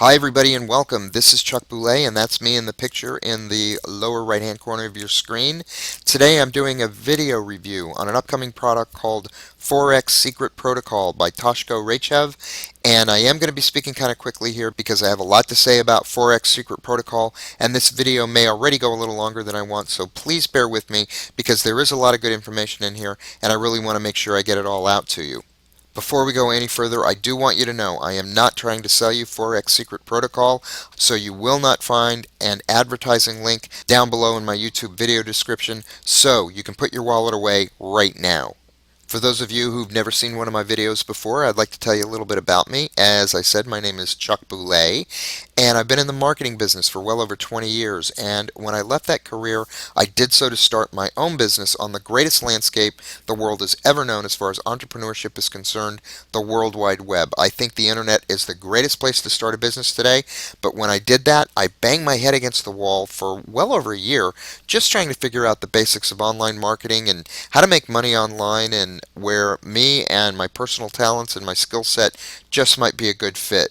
Hi everybody and welcome. This is Chuck Boulais and that's me in the picture in the lower right hand corner of your screen. Today I'm doing a video review on an upcoming product called Forex Secret Protocol by Toshko Raychev, and I am going to be speaking kind of quickly here because I have a lot to say about Forex Secret Protocol, and this video may already go a little longer than I want, so please bear with me because there is a lot of good information in here and I really want to make sure I get it all out to you. Before we go any further, I do want you to know I am not trying to sell you Forex Secret Protocol, so you will not find an advertising link down below in my YouTube video description, so you can put your wallet away right now. For those of you who've never seen one of my videos before, I'd like to tell you a little bit about me. As I said, my name is Chuck Boulais, and I've been in the marketing business for well over 20 years. And when I left that career, I did so to start my own business on the greatest landscape the world has ever known as far as entrepreneurship is concerned, the World Wide Web. I think the internet is the greatest place to start a business today, but when I did that, I banged my head against the wall for well over a year, just trying to figure out the basics of online marketing and how to make money online, and where me and my personal talents and my skill set just might be a good fit.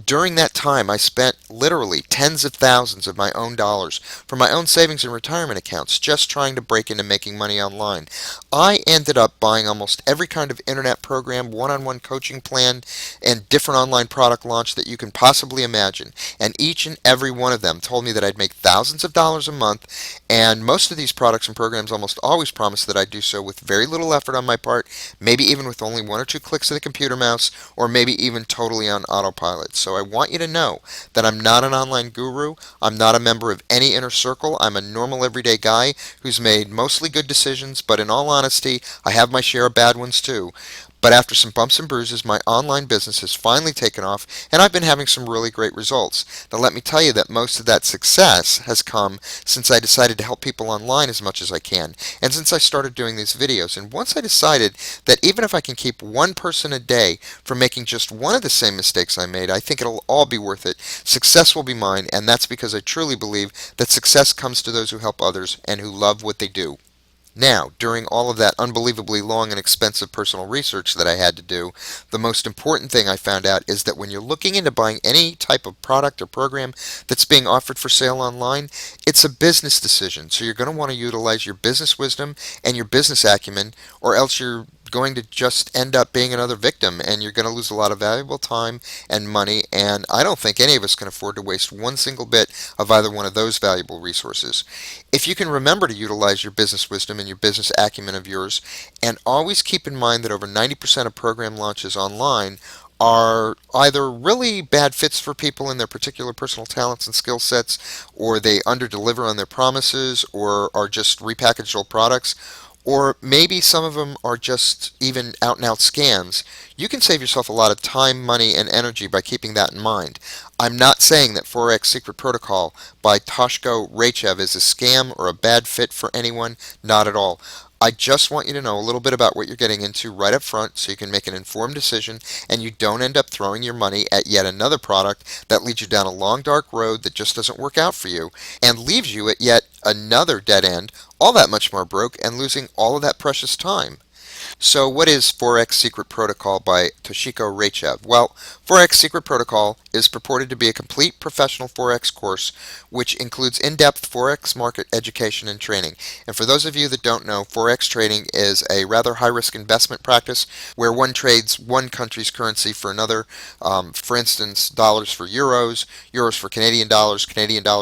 During that time, I spent literally tens of thousands of my own dollars from my own savings and retirement accounts just trying to break into making money online. I ended up buying almost every kind of internet program, one-on-one coaching plan, and different online product launch that you can possibly imagine. And each and every one of them told me that I'd make thousands of dollars a month, and most of these products and programs almost always promised that I'd do so with very little effort on my part, maybe even with only one or two clicks of the computer mouse, or maybe even totally on autopilot. So I want you to know that I'm not an online guru. I'm not a member of any inner circle. I'm a normal everyday guy who's made mostly good decisions, but in all honesty, I have my share of bad ones too. But after some bumps and bruises, my online business has finally taken off, and I've been having some really great results. Now let me tell you that most of that success has come since I decided to help people online as much as I can, and since I started doing these videos. And once I decided that even if I can keep one person a day from making just one of the same mistakes I made, I think it'll all be worth it. Success will be mine, and that's because I truly believe that success comes to those who help others and who love what they do. Now, during all of that unbelievably long and expensive personal research that I had to do, the most important thing I found out is that when you're looking into buying any type of product or program that's being offered for sale online, it's a business decision. So you're going to want to utilize your business wisdom and your business acumen, or else you're going to just end up being another victim, and you're going to lose a lot of valuable time and money, and I don't think any of us can afford to waste one single bit of either one of those valuable resources. If you can remember to utilize your business wisdom and your business acumen of yours, and always keep in mind that over 90% of program launches online are either really bad fits for people in their particular personal talents and skill sets, or they underdeliver on their promises, or are just repackaged old products, or maybe some of them are just even out and out scams. You can save yourself a lot of time, money, and energy by keeping that in mind. I'm not saying that Forex Secret Protocol by Toshko Raychev is a scam or a bad fit for anyone, not at all. I just want you to know a little bit about what you're getting into right up front so you can make an informed decision and you don't end up throwing your money at yet another product that leads you down a long dark road that just doesn't work out for you and leaves you at yet another dead end, all that much more broke, and losing all of that precious time. So what is Forex Secret Protocol by Toshko Raychev? Well, Forex Secret Protocol is purported to be a complete professional Forex course which includes in-depth Forex market education and training. And for those of you that don't know, Forex trading is a rather high-risk investment practice where one trades one country's currency for another. For instance, dollars for euros, euros for Canadian dollars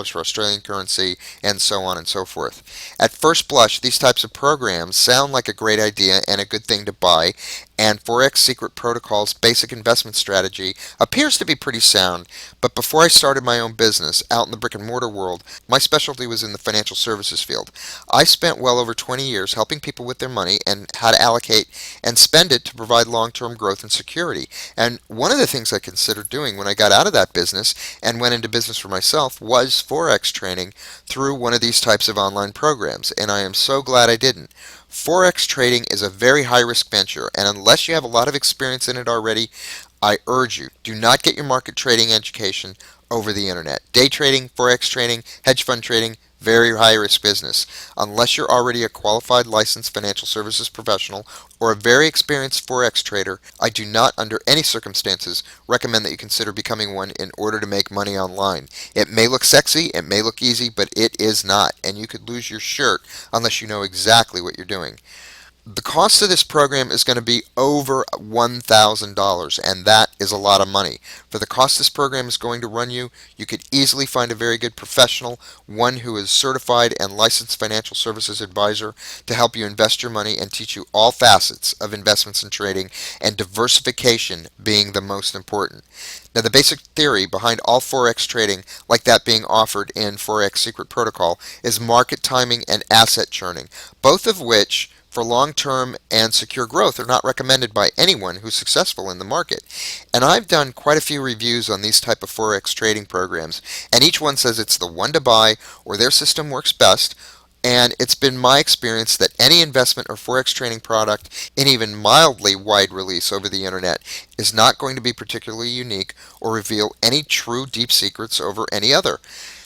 for Australian currency, and so on and so forth. At first blush, these types of programs sound like a great idea and a good thing to buy, and Forex Secret Protocol's basic investment strategy appears to be pretty sound. But before I started my own business out in the brick and mortar world, my specialty was in the financial services field. I spent well over 20 years helping people with their money and how to allocate and spend it to provide long-term growth and security. And one of the things I considered doing when I got out of that business and went into business for myself was Forex training through one of these types of online programs, and I am so glad I didn't. Forex trading is a very high-risk venture, and unless you have a lot of experience in it already, I urge you, do not get your market trading education over the internet. Day trading, forex trading, hedge fund trading, very high risk business. Unless you're already a qualified licensed financial services professional or a very experienced forex trader, I do not under any circumstances recommend that you consider becoming one in order to make money online. It may look sexy, it may look easy, but it is not, and you could lose your shirt unless you know exactly what you're doing. The cost of this program is going to be over $1,000, and that is a lot of money. For the cost this program is going to run you, you could easily find a very good professional, one who is certified and licensed financial services advisor to help you invest your money and teach you all facets of investments and trading, and diversification being the most important. Now, the basic theory behind all Forex trading, like that being offered in Forex Secret Protocol, is market timing and asset churning, both of which for long-term and secure growth are not recommended by anyone who's successful in the market. And I've done quite a few reviews on these type of Forex trading programs, and each one says it's the one to buy or their system works best. And it's been my experience that any investment or Forex trading product in even mildly wide release over the internet is not going to be particularly unique or reveal any true deep secrets over any other.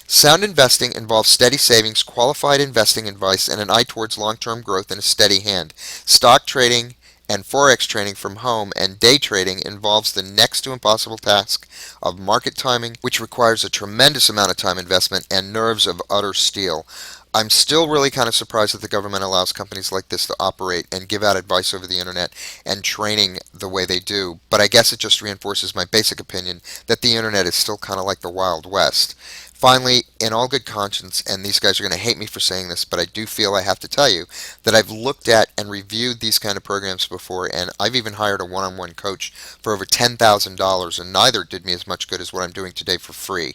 Sound investing involves steady savings, qualified investing advice, and an eye towards long-term growth in a steady hand. Stock trading and forex trading from home and day trading involves the next to impossible task of market timing, which requires a tremendous amount of time investment and nerves of utter steel. I'm still really kind of surprised that the government allows companies like this to operate and give out advice over the internet and training the way they do, but I guess it just reinforces my basic opinion that the internet is still kind of like the Wild West. Finally, in all good conscience, and these guys are going to hate me for saying this, but I do feel I have to tell you that I've looked at and reviewed these kind of programs before, and I've even hired a one-on-one coach for over $10,000, and neither did me as much good as what I'm doing today for free.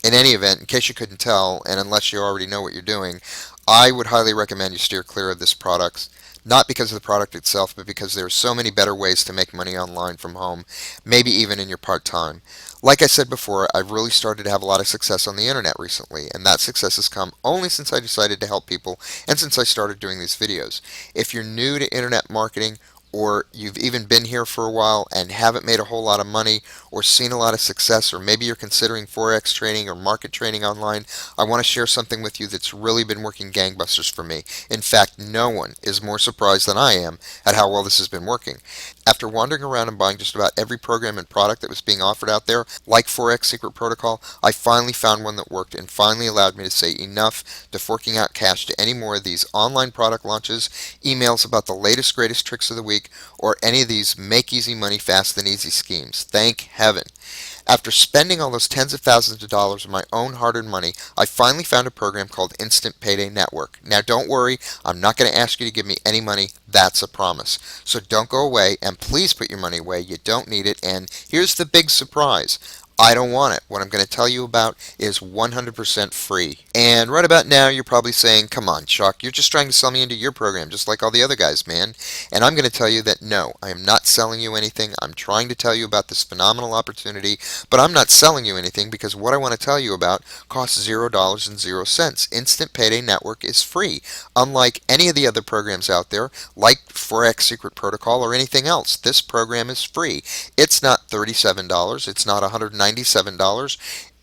In any event, in case you couldn't tell, and unless you already know what you're doing, I would highly recommend you steer clear of this product. Not because of the product itself, but because there are so many better ways to make money online from home, maybe even in your part-time. Like I said before, I've really started to have a lot of success on the internet recently, and that success has come only since I decided to help people and since I started doing these videos. If you're new to internet marketing, or you've even been here for a while and haven't made a whole lot of money or seen a lot of success, or maybe you're considering forex trading or market trading online, I want to share something with you that's really been working gangbusters for me. In fact, no one is more surprised than I am at how well this has been working. After wandering around and buying just about every program and product that was being offered out there, like Forex Secret Protocol, I finally found one that worked and finally allowed me to say enough to forking out cash to any more of these online product launches, emails about the latest greatest tricks of the week, or any of these make easy money fast and easy schemes. Thank heaven. After spending all those tens of thousands of dollars of my own hard-earned money, I finally found a program called Instant Payday Network. Now don't worry, I'm not going to ask you to give me any money, that's a promise. So don't go away, and please put your money away, you don't need it, and here's the big surprise. I don't want it. What I'm going to tell you about is 100% free. And right about now, you're probably saying, come on, Chuck, you're just trying to sell me into your program, just like all the other guys, man. And I'm going to tell you that no, I am not selling you anything. I'm trying to tell you about this phenomenal opportunity, but I'm not selling you anything because what I want to tell you about costs $0.00. Instant Payday Network is free, unlike any of the other programs out there, like Forex Secret Protocol or anything else. This program is free. It's not $37. It's not $197.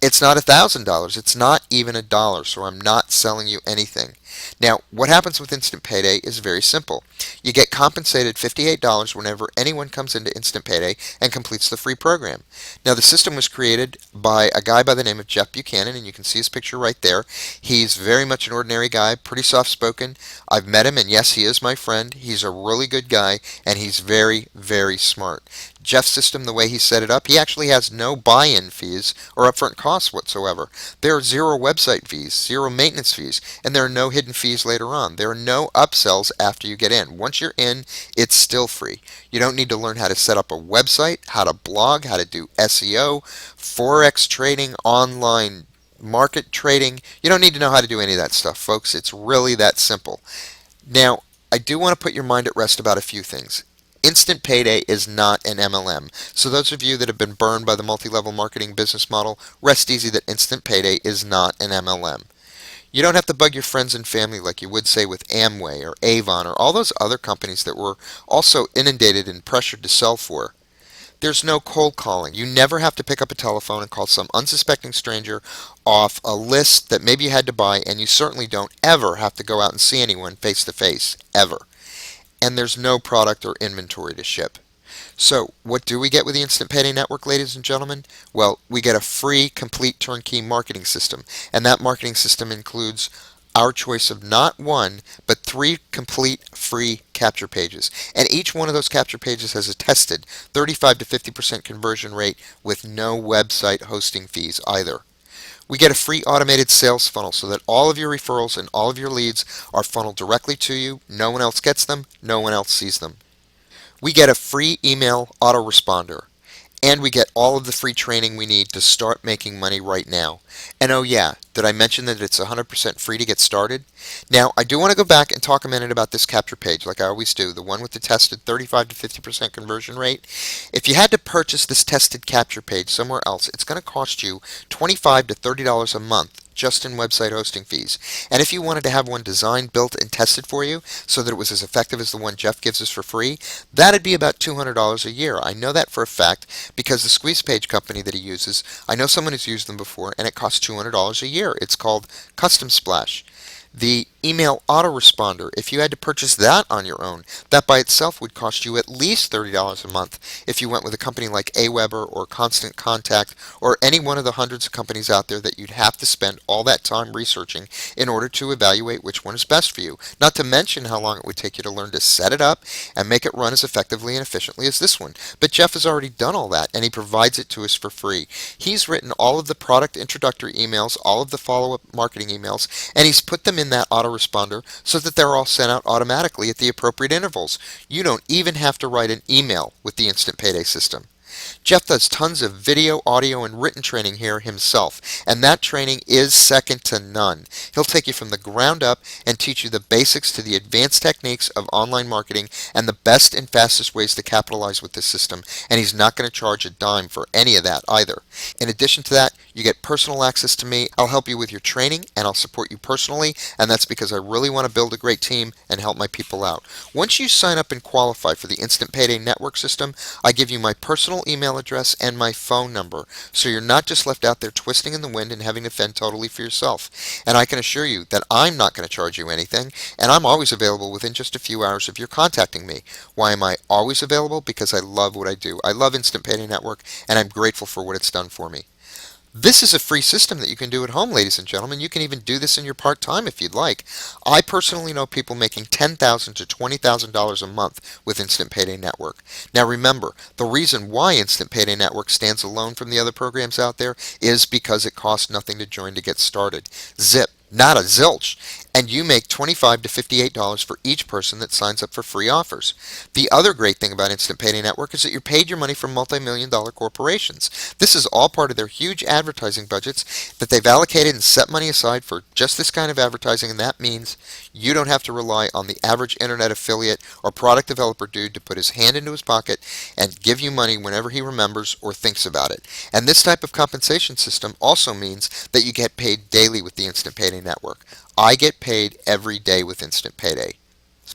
It's not $1,000. It's not even a dollar, so I'm not selling you anything. Now, what happens with Instant Payday is very simple. You get compensated $58 whenever anyone comes into Instant Payday and completes the free program. Now, the system was created by a guy by the name of Jeff Buchanan, and you can see his picture right there. He's very much an ordinary guy, pretty soft-spoken. I've met him, and yes, he is my friend. He's a really good guy, and he's very, very smart. Jeff's system, the way he set it up, he actually has no buy-in fees or upfront costs whatsoever. There are zero website fees, zero maintenance fees, and there are no hidden fees later on. There are no upsells after you get in. Once you're in, it's still free. You don't need to learn how to set up a website, how to blog, how to do SEO, forex trading, online market trading. You don't need to know how to do any of that stuff, folks. It's really that simple. Now, I do want to put your mind at rest about a few things. Instant Payday is not an MLM. So those of you that have been burned by the multi-level marketing business model, rest easy that Instant Payday is not an MLM. You don't have to bug your friends and family like you would say with Amway or Avon or all those other companies that were also inundated and pressured to sell for. There's no cold calling. You never have to pick up a telephone and call some unsuspecting stranger off a list that maybe you had to buy, and you certainly don't ever have to go out and see anyone face to face, ever. And there's no product or inventory to ship. So, what do we get with the Instant Payday Network, ladies and gentlemen? Well, we get a free, complete turnkey marketing system, and that marketing system includes our choice of not one, but three complete free capture pages. And each one of those capture pages has a tested 35 to 50% conversion rate with no website hosting fees either. We get a free automated sales funnel so that all of your referrals and all of your leads are funneled directly to you. No one else gets them, no one else sees them. We get a free email autoresponder. And we get all of the free training we need to start making money right now. And oh yeah, did I mention that it's 100% free to get started? Now, I do want to go back and talk a minute about this capture page, like I always do, the one with the tested 35 to 50% conversion rate. If you had to purchase this tested capture page somewhere else, it's going to cost you $25 to $30 a month just in website hosting fees. And if you wanted to have one designed, built, and tested for you so that it was as effective as the one Jeff gives us for free, that'd be about $200 a year. I know that for a fact because the squeeze page company that he uses, I know someone who's used them before, and it costs $200 a year. It's called Custom Splash. The email autoresponder, if you had to purchase that on your own, that by itself would cost you at least $30 a month if you went with a company like Aweber or Constant Contact or any one of the hundreds of companies out there that you'd have to spend all that time researching in order to evaluate which one is best for you. Not to mention how long it would take you to learn to set it up and make it run as effectively and efficiently as this one. But Jeff has already done all that, and he provides it to us for free. He's written all of the product introductory emails, all of the follow-up marketing emails, and he's put them in that autoresponder so that they're all sent out automatically at the appropriate intervals. You don't even have to write an email with the Instant Payday system. Jeff does tons of video, audio, and written training here himself, and that training is second to none. He'll take you from the ground up and teach you the basics to the advanced techniques of online marketing and the best and fastest ways to capitalize with this system, and he's not going to charge a dime for any of that either. In addition to that, you get personal access to me. I'll help you with your training, and I'll support you personally, and that's because I really want to build a great team and help my people out. Once you sign up and qualify for the Instant Payday Network system, I give you my personal email address and my phone number, so you're not just left out there twisting in the wind and having to fend totally for yourself. And I can assure you that I'm not going to charge you anything, and I'm always available within just a few hours of your contacting me. Why am I always available? Because I love what I do. I love Instant Payday Network, and I'm grateful for what it's done for me. This is a free system that you can do at home, ladies and gentlemen. You can even do this in your part-time if you'd like. I personally know people making $10,000 to $20,000 a month with Instant Payday Network. Now remember, the reason why Instant Payday Network stands alone from the other programs out there is because it costs nothing to join to get started. Zip. Not a zilch. And you make $25 to $58 for each person that signs up for free offers. The other great thing about Instant Payday Network is that you're paid your money from multi-million-dollar corporations. This is all part of their huge advertising budgets that they've allocated and set money aside for just this kind of advertising, and that means you don't have to rely on the average internet affiliate or product developer dude to put his hand into his pocket and give you money whenever he remembers or thinks about it. And this type of compensation system also means that you get paid daily with the Instant Payday Network. I get paid every day with Instant Payday.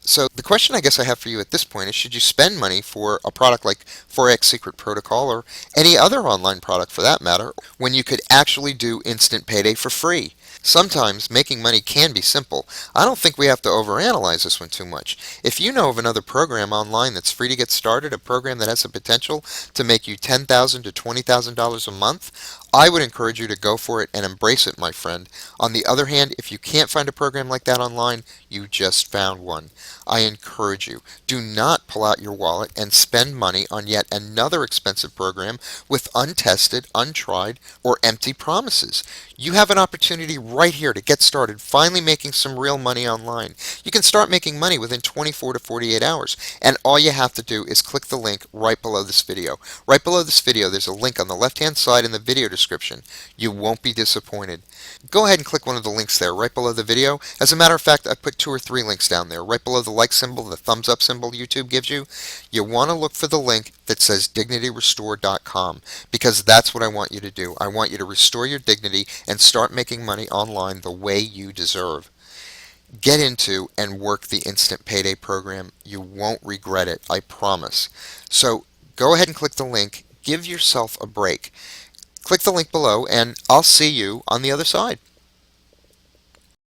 So the question I guess I have for you at this point is, should you spend money for a product like Forex Secret Protocol or any other online product for that matter when you could actually do Instant Payday for free? Sometimes making money can be simple. I don't think we have to overanalyze this one too much. If you know of another program online that's free to get started, a program that has the potential to make you $10,000 to $20,000 a month, I would encourage you to go for it and embrace it, my friend. On the other hand, if you can't find a program like that online, you just found one. I encourage you, do not pull out your wallet and spend money on yet another expensive program with untested, untried, or empty promises. You have an opportunity right here to get started finally making some real money online. You can start making money within 24 to 48 hours, and all you have to do is click the link right below this video. Right below this video, there's a link on the left-hand side in the video description. You won't be disappointed. Go ahead and click one of the links there right below the video. As a matter of fact, I put 2 or 3 links down there. Right below the like symbol, the thumbs up symbol YouTube gives you, you want to look for the link that says DignityRestore.com, because that's what I want you to do. I want you to restore your dignity and start making money online the way you deserve. Get into and work the Instant Payday program. You won't regret it, I promise. So go ahead and click the link. Give yourself a break. Click the link below, and I'll see you on the other side.